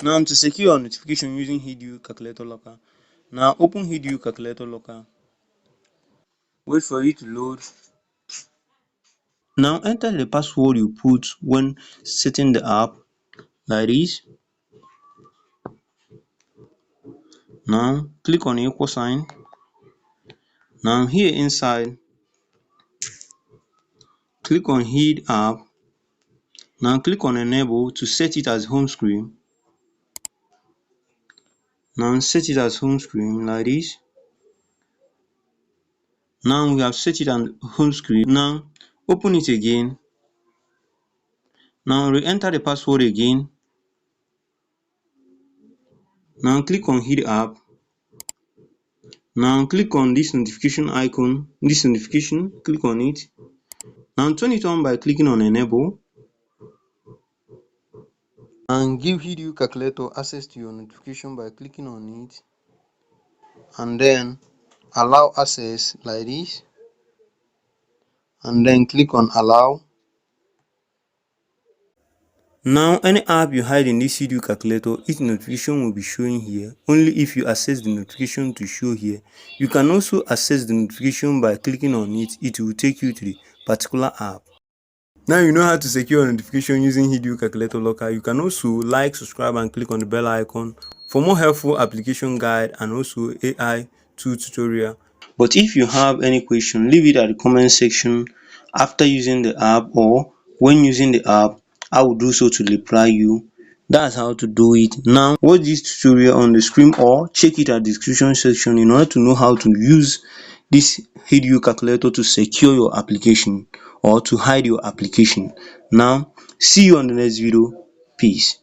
Now to secure your notification using HideU Calculator Locker. Now open HideU Calculator Locker. Wait for it to load. Now enter the password you put when setting the app like this. Now click on equal sign. Now here inside, click on Hide app. Now click on enable to set it as home screen. Now set it as home screen like this. Now we have set it on home screen. Now open it again. Now re-enter the password again. Now click on Hide app. Now click on this notification icon, this notification, click on it. Now turn it on by clicking on enable. And give HideU Calculator access to your notification by clicking on it. And then allow access like this. And then click on allow. Now any app you hide in this HideU Calculator, its notification will be showing here only if you access the notification to show here. You can also access the notification by clicking on it. It will take you to the particular app. Now you know how to secure your notification using HideU Calculator Locker. You can also like, subscribe and click on the bell icon for more helpful application guide and also AI tool tutorial. But if you have any question, leave it at the comment section after using the app or when using the app. I will do so to reply you. That's how to do it. Now watch this tutorial on the screen or check it at the description section in order to know how to use this HideU Calculator to secure your application or to hide your application. Now see you on the next video. Peace.